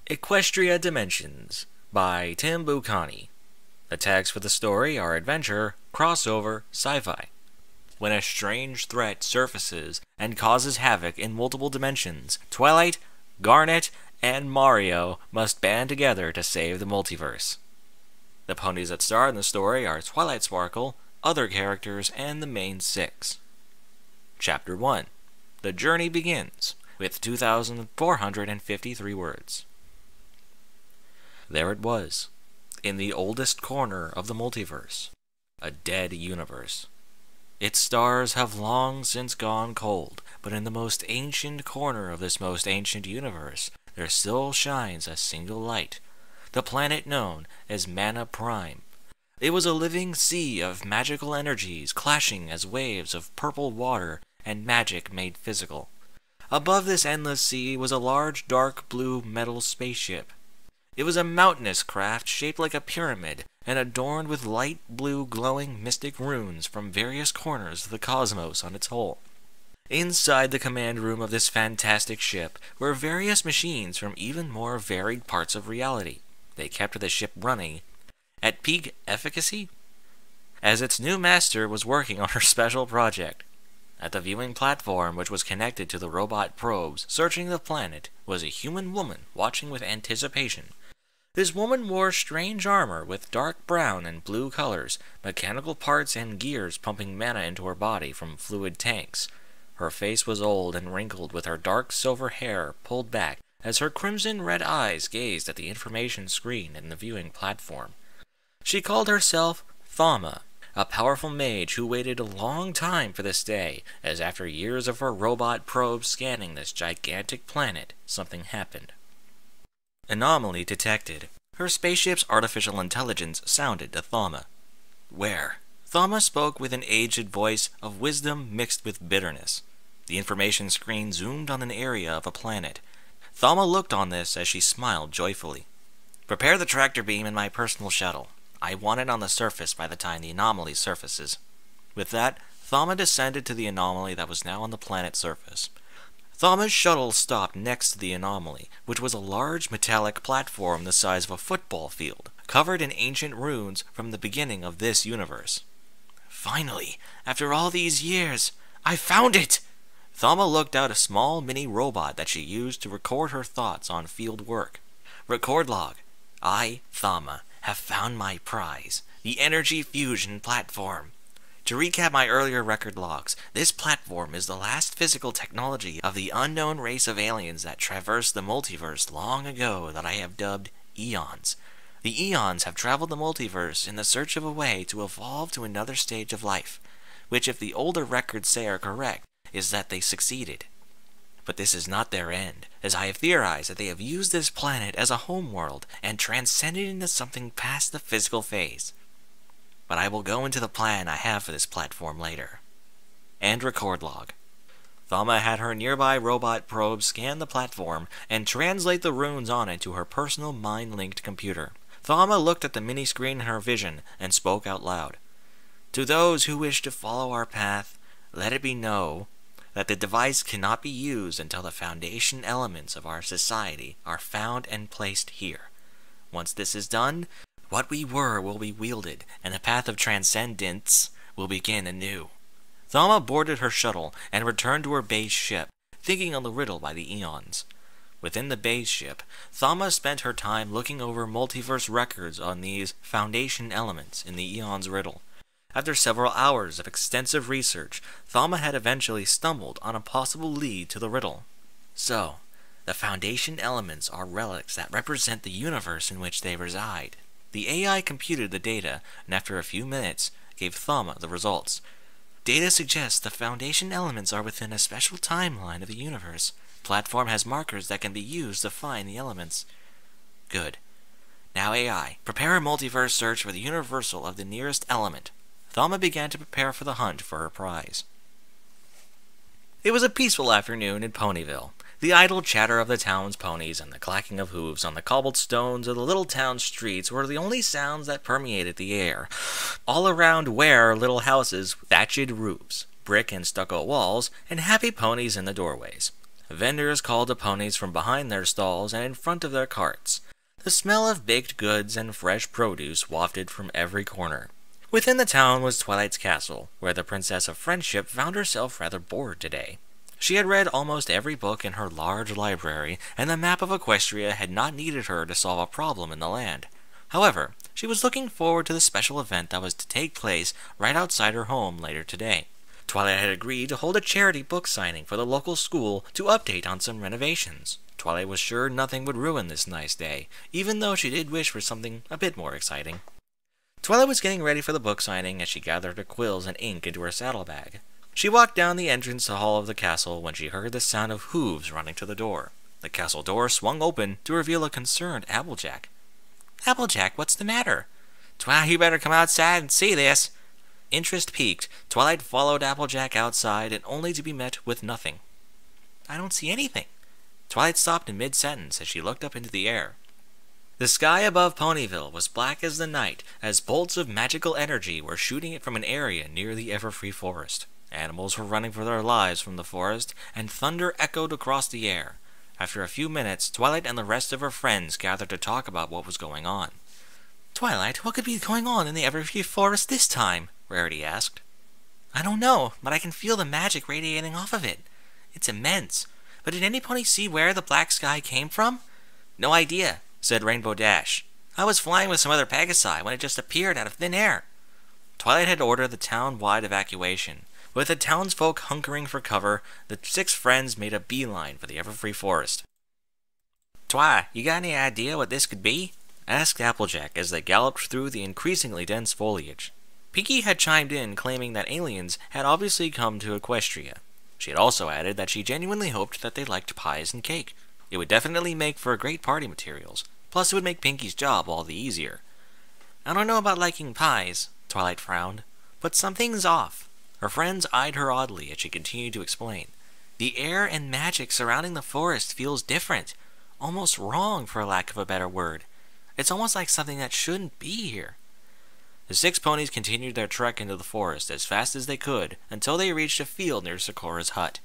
Equestria Dimensions by T1MBUK0N3. The tags for the story are adventure, crossover, sci-fi. When a strange threat surfaces and causes havoc in multiple dimensions, Twilight, Garnet, and Mario must band together to save the multiverse. The ponies that star in the story are Twilight Sparkle, other characters, and the main six. Chapter 1. The journey begins, with 2,453 words. There it was, in the oldest corner of the multiverse, a dead universe. Its stars have long since gone cold, but in the most ancient corner of this most ancient universe, there still shines a single light, the planet known as Mana Prime. It was a living sea of magical energies clashing as waves of purple water and magic made physical. Above this endless sea was a large dark blue metal spaceship. It was a mountainous craft shaped like a pyramid and adorned with light blue glowing mystic runes from various corners of the cosmos on its hull. Inside the command room of this fantastic ship were various machines from even more varied parts of reality. They kept the ship running at peak efficacy as its new master was working on her special project. At the viewing platform, which was connected to the robot probes searching the planet, was a human woman watching with anticipation. This woman wore strange armor with dark brown and blue colors, mechanical parts and gears pumping mana into her body from fluid tanks. Her face was old and wrinkled, with her dark silver hair pulled back as her crimson-red eyes gazed at the information screen in the viewing platform. She called herself Thama, a powerful mage who waited a long time for this day, as after years of her robot probes scanning this gigantic planet, something happened. Anomaly detected. Her spaceship's artificial intelligence sounded to Thama. Where? Thama spoke with an aged voice of wisdom mixed with bitterness. The information screen zoomed on an area of a planet. Thama looked on this as she smiled joyfully. Prepare the tractor beam in my personal shuttle. I want it on the surface by the time the anomaly surfaces. With that, Thama descended to the anomaly that was now on the planet's surface. Thama's shuttle stopped next to the anomaly, which was a large metallic platform the size of a football field, covered in ancient runes from the beginning of this universe. Finally, after all these years, I found it! Thama looked out a small mini robot that she used to record her thoughts on field work. Record log. I, Thama, have found my prize, the energy fusion platform. To recap my earlier record logs, this platform is the last physical technology of the unknown race of aliens that traversed the multiverse long ago that I have dubbed Eons. The Eons have traveled the multiverse in the search of a way to evolve to another stage of life, which, if the older records say are correct, is that they succeeded. But this is not their end, as I have theorized that they have used this planet as a homeworld and transcended into something past the physical phase. But I will go into the plan I have for this platform later. And record log. Thama had her nearby robot probe scan the platform and translate the runes on it to her personal mind-linked computer. Thama looked at the mini-screen in her vision and spoke out loud. To those who wish to follow our path, let it be known that the device cannot be used until the foundation elements of our society are found and placed here. Once this is done, what we were will be wielded, and the path of transcendence will begin anew. Thama boarded her shuttle and returned to her base ship, thinking on the riddle by the Eons. Within the base ship, Thama spent her time looking over multiverse records on these foundation elements in the Eons riddle. After several hours of extensive research, Thama had eventually stumbled on a possible lead to the riddle. So, the foundation elements are relics that represent the universe in which they reside. The AI computed the data, and after a few minutes, gave Thama the results. Data suggests the foundation elements are within a special timeline of the universe. Platform has markers that can be used to find the elements. Good. Now AI, prepare a multiverse search for the universal of the nearest element. Thama began to prepare for the hunt for her prize. It was a peaceful afternoon in Ponyville. The idle chatter of the town's ponies and the clacking of hooves on the cobbled stones of the little town streets were the only sounds that permeated the air. All around were little houses with thatched roofs, brick and stucco walls, and happy ponies in the doorways. Vendors called the ponies from behind their stalls and in front of their carts. The smell of baked goods and fresh produce wafted from every corner. Within the town was Twilight's castle, where the Princess of Friendship found herself rather bored today. She had read almost every book in her large library, and the map of Equestria had not needed her to solve a problem in the land. However, she was looking forward to the special event that was to take place right outside her home later today. Twilight had agreed to hold a charity book signing for the local school to update on some renovations. Twilight was sure nothing would ruin this nice day, even though she did wish for something a bit more exciting. Twilight was getting ready for the book signing as she gathered her quills and ink into her saddlebag. She walked down the entrance hall of the castle when she heard the sound of hooves running to the door. The castle door swung open to reveal a concerned Applejack. "Applejack, what's the matter?" "Twilight, you better come outside and see this." Interest piqued, Twilight followed Applejack outside and only to be met with nothing. "I don't see anything." Twilight stopped in mid-sentence as she looked up into the air. The sky above Ponyville was black as the night, as bolts of magical energy were shooting it from an area near the Everfree Forest. Animals were running for their lives from the forest, and thunder echoed across the air. After a few minutes, Twilight and the rest of her friends gathered to talk about what was going on. "Twilight, what could be going on in the Everfree Forest this time?" Rarity asked. "I don't know, but I can feel the magic radiating off of it. It's immense. But did any pony see where the black sky came from?" "No idea," said Rainbow Dash. "I was flying with some other Pegasi when it just appeared out of thin air." Twilight had ordered the town-wide evacuation. With the townsfolk hunkering for cover, the 6 friends made a beeline for the Everfree Forest. "Twi, you got any idea what this could be?" asked Applejack as they galloped through the increasingly dense foliage. Pinkie had chimed in, claiming that aliens had obviously come to Equestria. She had also added that she genuinely hoped that they liked pies and cake. It would definitely make for great party materials, plus it would make Pinkie's job all the easier. "I don't know about liking pies," Twilight frowned, "but something's off." Her friends eyed her oddly as she continued to explain. "The air and magic surrounding the forest feels different, almost wrong for lack of a better word. It's almost like something that shouldn't be here." The 6 ponies continued their trek into the forest as fast as they could until they reached a field near Sakura's hut.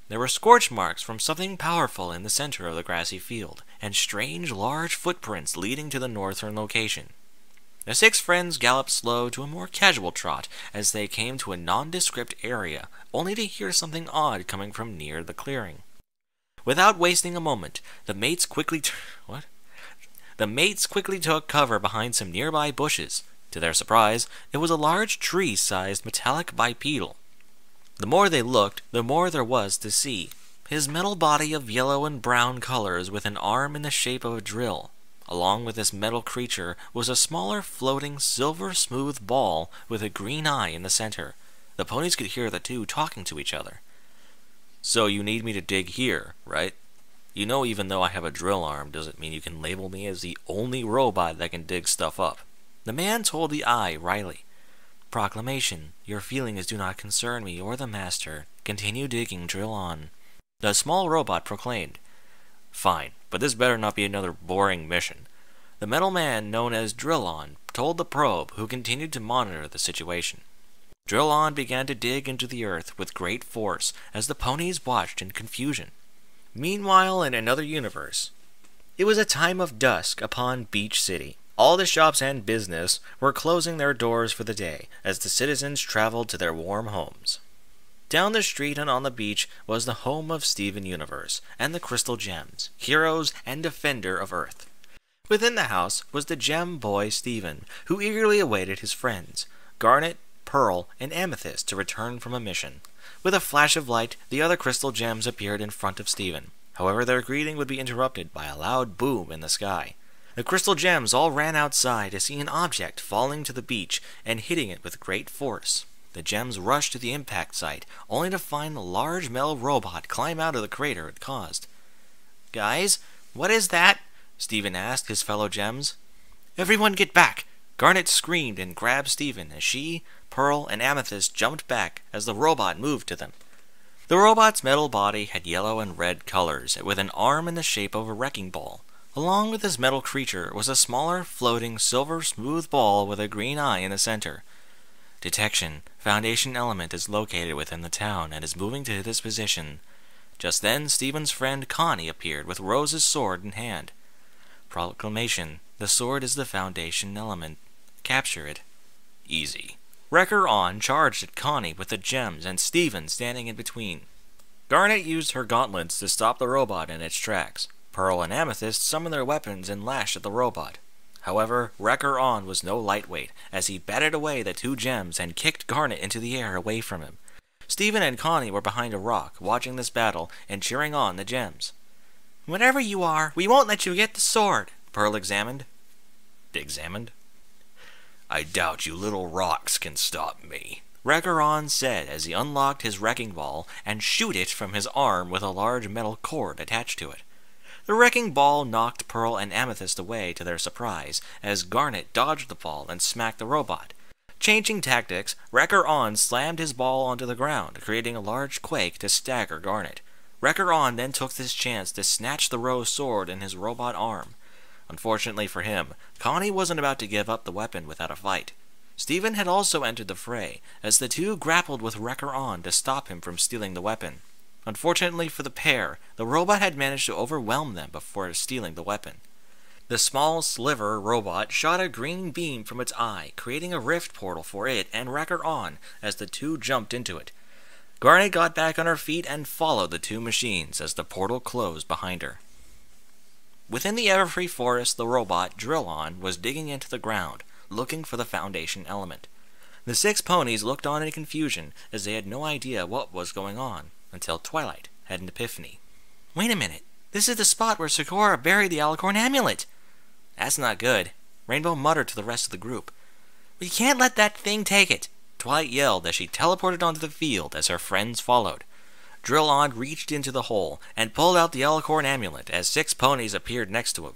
There were scorch marks from something powerful in the center of the grassy field, and strange large footprints leading to the northern location. The 6 friends galloped slow to a more casual trot as they came to a nondescript area, only to hear something odd coming from near the clearing. Without wasting a moment, the mates quickly took cover behind some nearby bushes. To their surprise, it was a large tree-sized metallic bipedal. The more they looked, the more there was to see. His metal body of yellow and brown colors with an arm in the shape of a drill. Along with this metal creature was a smaller floating silver-smooth ball with a green eye in the center. The ponies could hear the two talking to each other. "So you need me to dig here, right? You know, even though I have a drill arm, doesn't mean you can label me as the only robot that can dig stuff up." The man told the eye wryly. "Proclamation. Your feelings do not concern me or the master. Continue digging, drill on." The small robot proclaimed. "Fine, but this better not be another boring mission." The metal man, known as Drill On, told the probe, who continued to monitor the situation. Drill On began to dig into the earth with great force as the ponies watched in confusion. Meanwhile, in another universe, it was a time of dusk upon Beach City. All the shops and business were closing their doors for the day as the citizens traveled to their warm homes. Down the street and on the beach was the home of Steven Universe and the Crystal Gems, heroes and defender of Earth. Within the house was the gem boy Steven, who eagerly awaited his friends, Garnet, Pearl, and Amethyst, to return from a mission. With a flash of light, the other crystal gems appeared in front of Steven. However, their greeting would be interrupted by a loud boom in the sky. The crystal gems all ran outside to see an object falling to the beach and hitting it with great force. The gems rushed to the impact site, only to find the large metal robot climb out of the crater it caused. "Guys, what is that?" Steven asked his fellow gems. "Everyone get back!" Garnet screamed and grabbed Steven as she, Pearl, and Amethyst jumped back as the robot moved to them. The robot's metal body had yellow and red colors, with an arm in the shape of a wrecking ball. Along with this metal creature was a smaller, floating, silver smooth ball with a green eye in the center. "Detection. Foundation element is located within the town and is moving to this position. Just then, Steven's friend Connie appeared with Rose's sword in hand. Proclamation: the sword is the foundation element. Capture it. Easy. Wrecker On charged at Connie with the gems and Steven standing in between. Garnet used her gauntlets to stop the robot in its tracks. Pearl and Amethyst summoned their weapons and lashed at the robot. However, Wrecker On was no lightweight, as he batted away the 2 gems and kicked Garnet into the air away from him. Steven and Connie were behind a rock, watching this battle and cheering on the gems. "Whatever you are, we won't let you get the sword," Pearl examined. "I doubt you little rocks can stop me," Wrecker On said as he unlocked his wrecking ball and shoot it from his arm with a large metal cord attached to it. The wrecking ball knocked Pearl and Amethyst away to their surprise, as Garnet dodged the ball and smacked the robot. Changing tactics, Wrecker On slammed his ball onto the ground, creating a large quake to stagger Garnet. Wrecker On then took this chance to snatch the rose sword in his robot arm. Unfortunately for him, Connie wasn't about to give up the weapon without a fight. Steven had also entered the fray, as the 2 grappled with Wrecker On to stop him from stealing the weapon. Unfortunately for the pair, the robot had managed to overwhelm them before stealing the weapon. The small sliver robot shot a green beam from its eye, creating a rift portal for it and Wrecker On as the 2 jumped into it. Garnet got back on her feet and followed the 2 machines as the portal closed behind her. Within the Everfree Forest, the robot, Drill-On, was digging into the ground, looking for the foundation element. The 6 ponies looked on in confusion, as they had no idea what was going on, until Twilight had an epiphany. "Wait a minute, this is the spot where Sakura buried the Alicorn amulet." "That's not good," Rainbow muttered to the rest of the group. "We can't let that thing take it," Twilight yelled as she teleported onto the field as her friends followed. Drill-On reached into the hole and pulled out the Alicorn amulet as 6 ponies appeared next to him.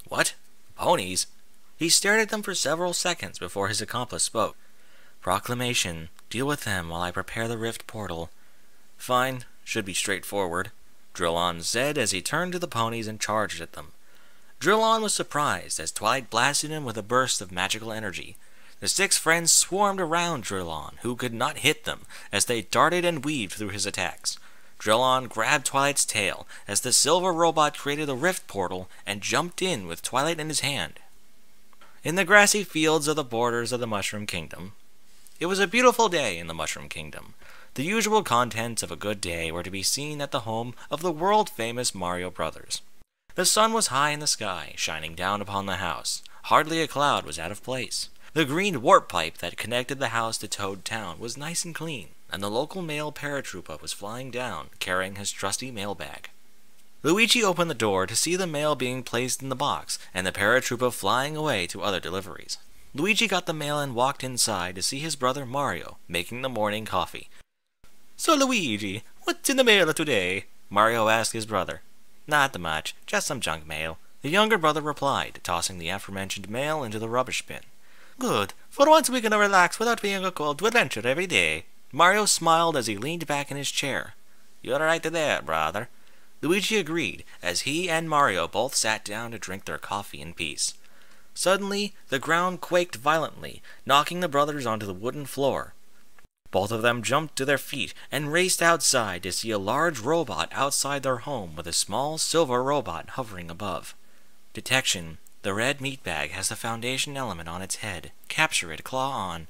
"What? Ponies?" He stared at them for several seconds before his accomplice spoke. "Proclamation: deal with them while I prepare the rift portal." "Fine, should be straightforward," Drill-On said as he turned to the ponies and charged at them. Drill-On was surprised as Twilight blasted him with a burst of magical energy. The 6 friends swarmed around Drill-On, who could not hit them, as they darted and weaved through his attacks. Drill-On grabbed Twilight's tail, as the silver robot created a rift portal and jumped in with Twilight in his hand. In the grassy fields of the borders of the Mushroom Kingdom. It was a beautiful day in the Mushroom Kingdom. The usual contents of a good day were to be seen at the home of the world-famous Mario Brothers. The sun was high in the sky, shining down upon the house. Hardly a cloud was out of place. The green warp pipe that connected the house to Toad Town was nice and clean, and the local male paratrooper was flying down, carrying his trusty mailbag. Luigi opened the door to see the mail being placed in the box, and the paratrooper flying away to other deliveries. Luigi got the mail and walked inside to see his brother Mario making the morning coffee. "So Luigi, what's in the mail today?" Mario asked his brother. "Not much, just some junk mail," the younger brother replied, tossing the aforementioned mail into the rubbish bin. "Good. For once we can relax without being called to adventure every day." Mario smiled as he leaned back in his chair. "You're right there, brother." Luigi agreed, as he and Mario both sat down to drink their coffee in peace. Suddenly, the ground quaked violently, knocking the brothers onto the wooden floor. Both of them jumped to their feet and raced outside to see a large robot outside their home with a small silver robot hovering above. Detection. The red meat bag has the foundation element on its head. Capture it, Claw On.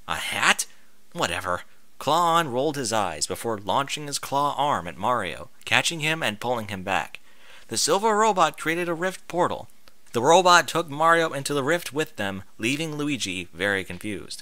"A hat? Whatever." Claw On rolled his eyes before launching his claw arm at Mario, catching him and pulling him back. The silver robot created a rift portal. The robot took Mario into the rift with them, leaving Luigi very confused.